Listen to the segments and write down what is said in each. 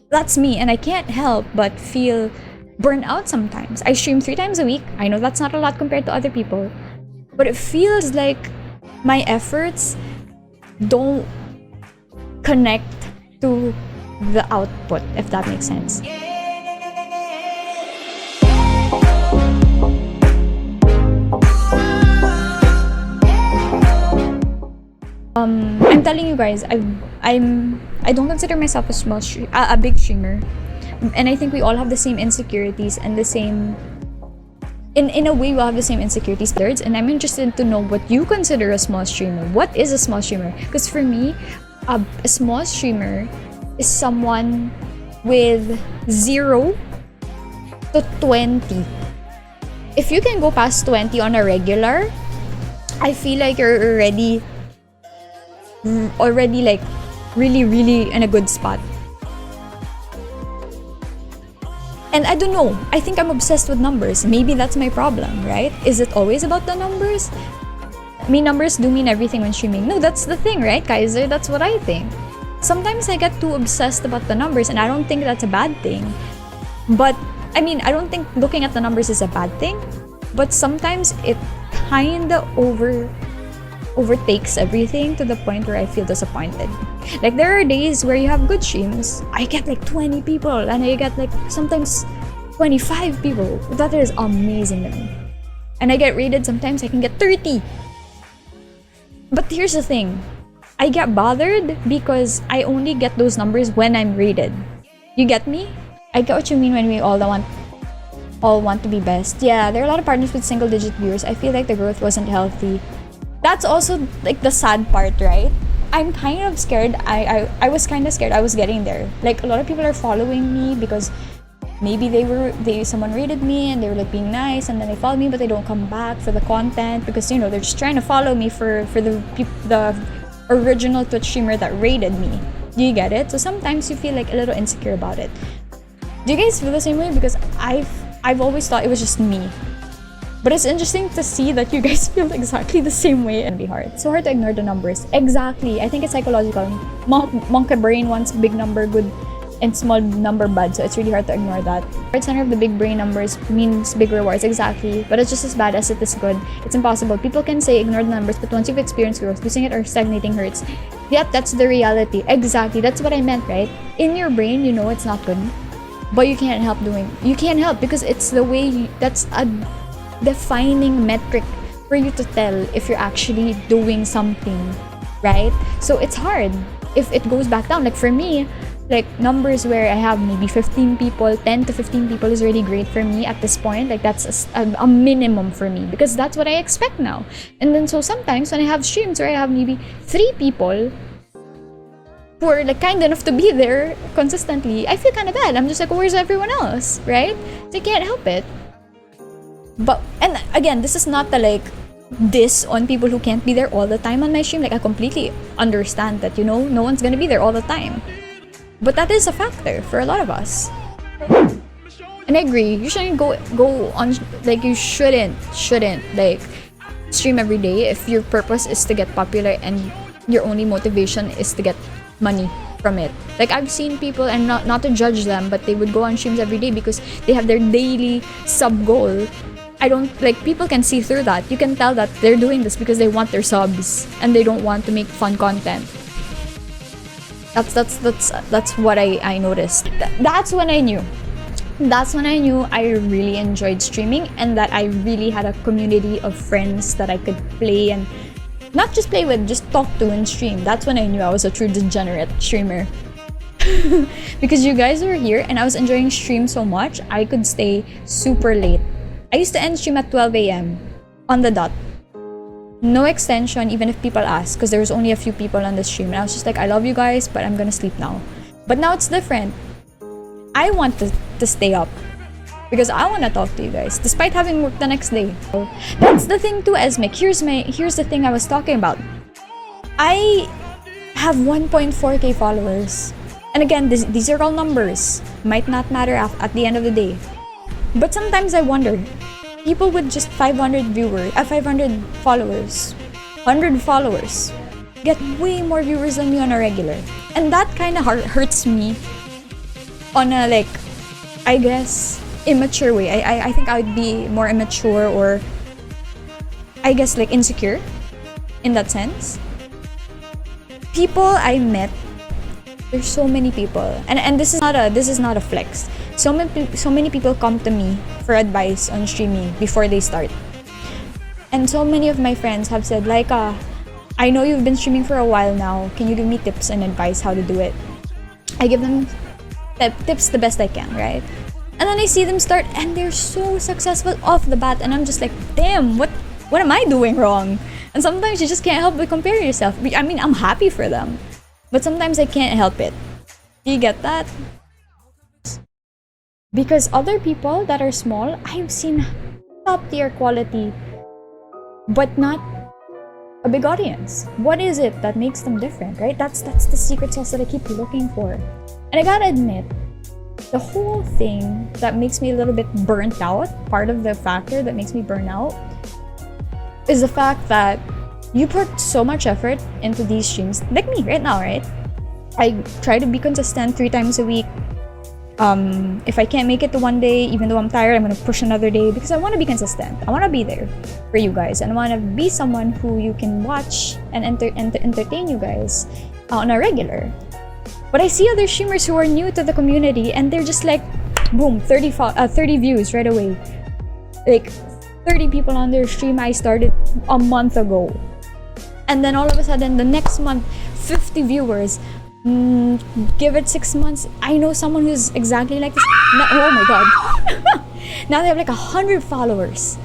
that's me, and I can't help but feel burnt out sometimes. I stream 3 times a week. I know that's not a lot compared to other people, but it feels like my efforts don't connect to the output, if that makes sense. I'm telling you guys, I don't consider myself a big streamer, and I think we all have the same insecurities and the same. In a way, we all have the same insecurities. And I'm interested to know what you consider a small streamer. What is a small streamer? Because for me, a small streamer is someone with 0 to 20. If you can go past 20 on a regular, I feel like you're already like really in a good spot. And I don't know, I think I'm obsessed with numbers. Maybe that's my problem, right? Is it always about the numbers? I mean, numbers do mean everything when streaming. No, that's the thing, right, Kaiser? That's what I think. Sometimes I get too obsessed about the numbers, and I don't think that's a bad thing. But, I mean, I don't think looking at the numbers is a bad thing. But sometimes it kinda overtakes everything to the point where I feel disappointed. Like, there are days where you have good streams. I get like 20 people, and I get like sometimes 25 people. That is amazing to me. And I get rated sometimes, I can get 30. But here's the thing. I get bothered because I only get those numbers when I'm rated. You get me? I get what you mean when we all want to be best. Yeah, there are a lot of partners with single-digit viewers. I feel like the growth wasn't healthy. That's also like the sad part, right? I'm kind of scared. I was kind of scared I was getting there. Like, a lot of people are following me because maybe someone rated me and they were like being nice, and then they follow me but they don't come back for the content because, you know, they're just trying to follow me for the original Twitch streamer that rated me. Do you get it? So sometimes you feel like a little insecure about it. Do you guys feel the same way? Because I've always thought it was just me. But it's interesting to see that you guys feel exactly the same way. And be hard. It's so hard to ignore the numbers. Exactly. I think it's psychological. Monkey brain wants big number good and small number bad. So it's really hard to ignore that. The center of the big brain numbers means big rewards. Exactly. But it's just as bad as it is good. It's impossible. People can say ignore the numbers, but once you've experienced growth, losing it or stagnating hurts. Yep, that's the reality. Exactly. That's what I meant, right? In your brain, you know it's not good. But you can't help because it's the way that's a defining metric for you to tell if you're actually doing something, right? So it's hard if it goes back down. Like, for me, like, numbers where I have maybe 15 people, 10 to 15 people is really great for me at this point. Like, that's a minimum for me because that's what I expect now. And then so sometimes when I have streams where I have maybe 3 people who are like kind enough to be there consistently, I feel kind of bad. I'm just like, where's everyone else, right? So I can't help it. But, and again, this is not the like diss on people who can't be there all the time on my stream. Like, I completely understand that, you know, no one's gonna be there all the time. But that is a factor for a lot of us. And I agree, you shouldn't go on, like, you shouldn't like stream every day if your purpose is to get popular and your only motivation is to get money from it. Like, I've seen people, and not to judge them, but they would go on streams every day because they have their daily sub goal. I don't, like, people can see through that. You can tell that they're doing this because they want their subs and they don't want to make fun content. That's what I noticed. That's when I knew I really enjoyed streaming and that I really had a community of friends that I could play, and not just play with, just talk to and stream. That's when I knew I was a true degenerate streamer. Because you guys were here and I was enjoying stream so much, I could stay super late. I used to end stream at 12 a.m. on the dot. No extension, even if people ask, because there was only a few people on the stream. And I was just like, I love you guys, but I'm gonna sleep now. But now it's different. I want to stay up because I want to talk to you guys, despite having work the next day. So that's the thing too, Esmic. Here's the thing I was talking about. I have 1.4k followers. And again, these are all numbers. Might not matter at the end of the day. But sometimes I wonder, people with just 500 followers, 100 followers, get way more viewers than me on a regular. And that kind of hurts me on a like, I guess, immature way. I think I would be more immature, or I guess like insecure in that sense. People I met, there's so many people, and this is not a flex. So many people come to me for advice on streaming before they start. And so many of my friends have said, Lyka, I know you've been streaming for a while now. Can you give me tips and advice how to do it? I give them tips the best I can, right? And then I see them start and they're so successful off the bat, and I'm just like, damn, what am I doing wrong? And sometimes you just can't help but compare yourself. I mean, I'm happy for them, but sometimes I can't help it. Do you get that? Because other people that are small, I've seen top tier quality, but not a big audience. What is it that makes them different, right? That's the secret sauce that I keep looking for. And I gotta admit, the whole thing that makes me a little bit burnt out, part of the factor that makes me burn out, is the fact that you put so much effort into these streams. Like me right now, right? I try to be consistent 3 times a week. If I can't make it to one day, even though I'm tired, I'm gonna push another day because I want to be consistent. I want to be there for you guys, and I want to be someone who you can watch and entertain you guys on a regular. But I see other streamers who are new to the community, and they're just like, boom, 30 views right away. Like 30 people on their stream I started a month ago, and then all of a sudden the next month 50 viewers. Give it 6 months, I know someone who's exactly like this. Oh my god. Now they have like 100 followers.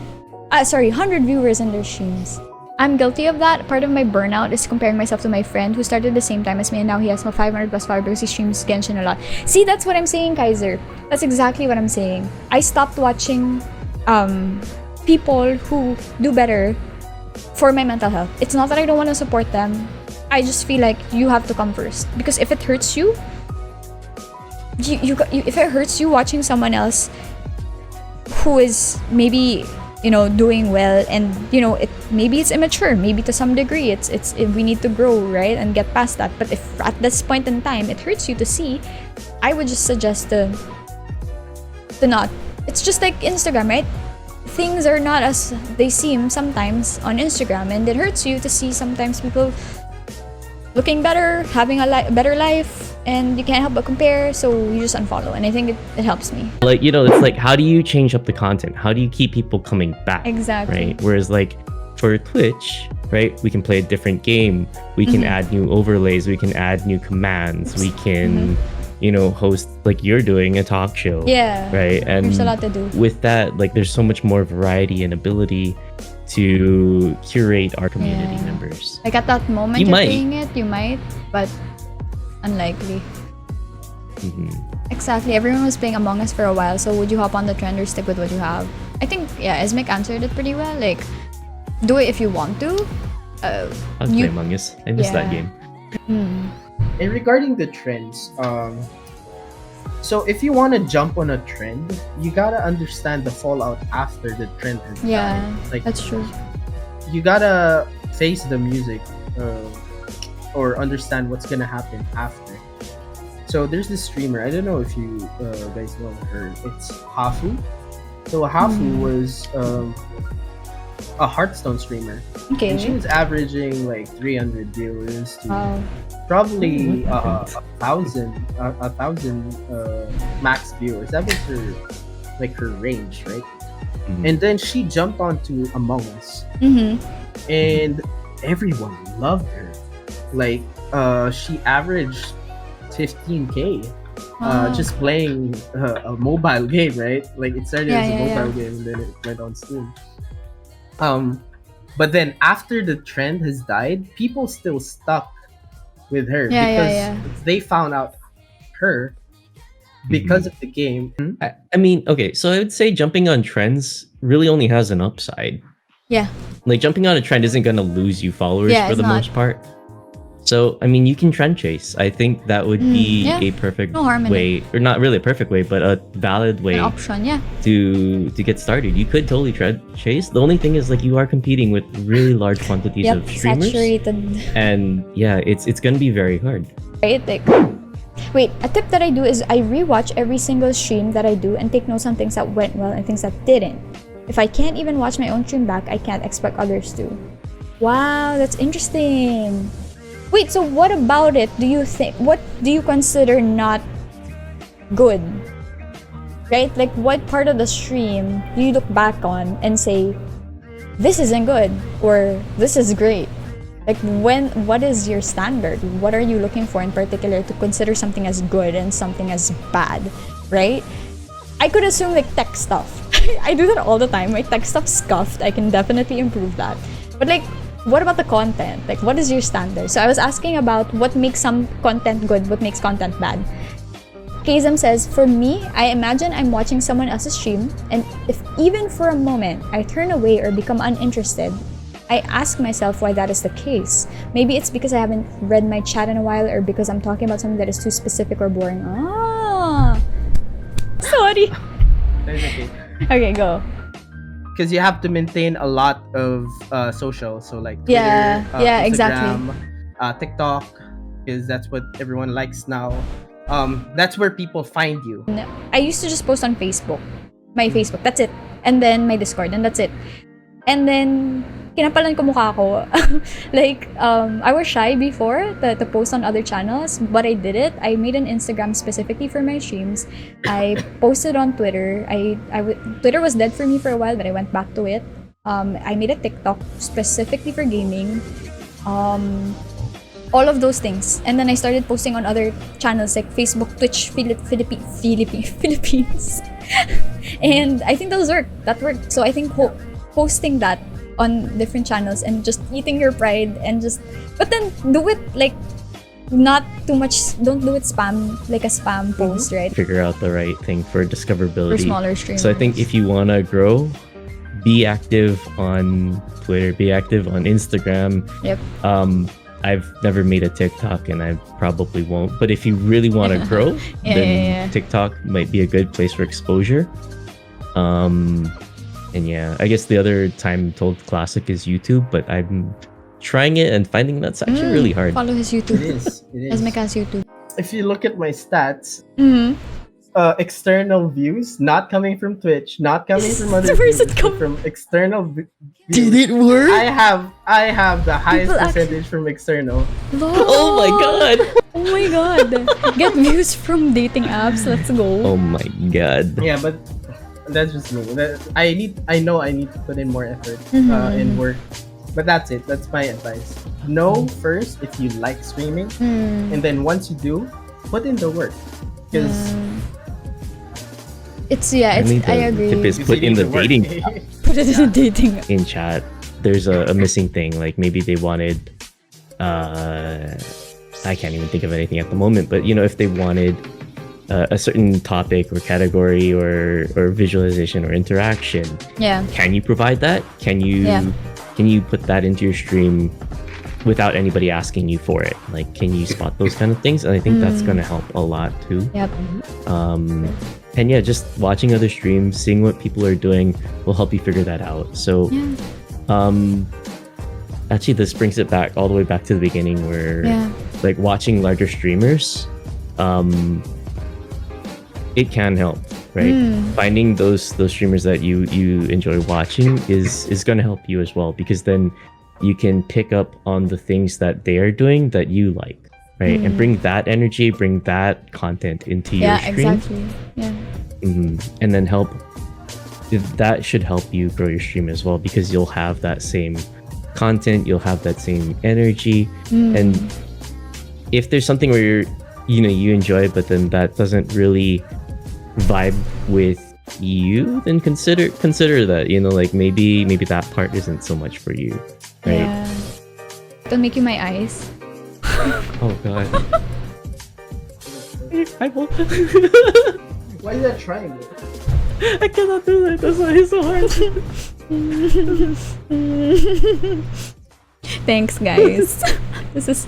100 viewers in their streams. I'm guilty of that. Part of my burnout is comparing myself to my friend who started the same time as me, and now he has 500 plus followers. He streams Genshin a lot. See, that's what I'm saying, Kaiser. That's exactly what I'm saying. I stopped watching people who do better for my mental health. It's not that I don't want to support them. I just feel like you have to come first, because if it hurts you, if it hurts you watching someone else who is maybe, you know, doing well, and you know, maybe it's immature, maybe to some degree we need to grow, right, and get past that. But if at this point in time it hurts you to see, I would just suggest to not. It's just like Instagram, right? Things are not as they seem sometimes on Instagram, and it hurts you to see sometimes people looking better, having a better life, and you can't help but compare, so you just unfollow. And I think it helps me. Like, you know, it's like, how do you change up the content? How do you keep people coming back? Exactly. Right? Whereas like for Twitch, right, we can play a different game, we can add new overlays, we can add new commands, we can you know, host like you're doing a talk show. Yeah. Right. And there's a lot to do. With that, like there's so much more variety and ability to curate our community members. Like at that moment you're playing it, you might, but unlikely. Exactly. Everyone was playing Among Us for a while, so would you hop on the trend or stick with what you have? I think, yeah, Esmic answered it pretty well. Like, do it if you want to. I'll play Among Us. I missed that game. And regarding the trends, so if you want to jump on a trend, you gotta understand the fallout after the trend has died. Like, that's true. You gotta face the music, or understand what's gonna happen after. So there's this streamer, I don't know if you guys know her, it's Hafu. So Hafu was a Hearthstone streamer. Okay. And she was averaging like 300 viewers to probably 1,000 max viewers. That was her range, right? And then she jumped onto Among Us, and everyone loved her. Like she averaged 15K just playing a mobile game, right? Like it started as a mobile game, and then it went on Steam. But then after the trend has died, people still stuck with her because they found out her because of the game. I mean, okay, so I would say jumping on trends really only has an upside. Yeah. Like jumping on a trend isn't going to lose you followers for the most part. So, I mean, you can trend chase. I think that would be a perfect way, or not really a perfect way, but a valid way to get started. You could totally trend chase. The only thing is, like, you are competing with really large quantities of streamers. Saturated. And yeah, it's going to be very hard. Right? Like, Wait, a tip that I do is I rewatch every single stream that I do and take notes on things that went well and things that didn't. If I can't even watch my own stream back, I can't expect others to. Wow, that's interesting. Wait, so what about it what do you consider not good? Right? Like, what part of the stream do you look back on and say, this isn't good, or this is great? Like, what is your standard? What are you looking for in particular to consider something as good and something as bad, right? I could assume like tech stuff. I do that all the time. My tech stuff's scuffed. I can definitely improve that. But like, what about the content? Like, what is your standard? So I was asking about what makes some content good, what makes content bad. Kazem says, for me, I imagine I'm watching someone else's stream, and if even for a moment I turn away or become uninterested, I ask myself why that is the case. Maybe it's because I haven't read my chat in a while, or because I'm talking about something that is too specific or boring. Sorry. Okay. Okay, go. Because you have to maintain a lot of social, so like Twitter, Instagram, exactly. TikTok, because that's what everyone likes now. That's where people find you. No, I used to just post on Facebook. My Facebook, that's it. And then my Discord, and that's it. And then kinapalan ko mukha ko. Like, I was shy before to post on other channels, but I did it. I made an Instagram specifically for my streams. I posted on Twitter. Twitter was dead for me for a while, but I went back to it. I made a TikTok specifically for gaming. All of those things. And then I started posting on other channels like Facebook, Twitch, Philippines. And I think those worked. That worked. So I think posting that on different channels and just eating your pride and just, but then do it like not too much. Don't do it like a spam post, right? Figure out the right thing for discoverability. For smaller streamers. So I think if you want to grow, be active on Twitter, be active on Instagram. Yep. I've never made a TikTok and I probably won't. But if you really want to grow, then TikTok might be a good place for exposure. And yeah, I guess the other time told classic is YouTube, but I'm trying it and finding that's actually really hard. Follow his YouTube. It is. Esmeka's YouTube. If you look at my stats, external views, not coming from Twitch, not coming from other Where's it views, come from external views. Did it work? I have the highest percentage from external. Oh my god! Oh my god! Get views from dating apps. Let's go. Oh my god! Yeah, but that's just me. I know I need to put in more effort and work. But that's it. That's my advice. Know first if you like streaming, and then once you do, put in the work. Because I agree. Tip is put in the dating app. Put it in the dating app. In chat, there's a missing thing. Like maybe they wanted, I can't even think of anything at the moment. But you know, if they wanted a certain topic or category or visualization or interaction, can you provide that? Can you put that into your stream without anybody asking you for it? Like, can you spot those kind of things? And I think that's gonna help a lot too. Yep. And yeah, just watching other streams, seeing what people are doing will help you figure that out. So actually this brings it back all the way back to the beginning where like watching larger streamers, it can help, right? Finding those streamers that you enjoy watching is going to help you as well, because then you can pick up on the things that they are doing that you like, right? And bring that energy, bring that content into your stream. Exactly. And then that should help you grow your stream as well, because you'll have that same content, you'll have that same energy. And if there's something where you enjoy it, but then that doesn't really vibe with you, then consider that, like maybe that part isn't so much for you, right? Don't make you my eyes. Oh god. I won't. Why is that triangle? I cannot do that. That's why it's so hard. Thanks, guys. This is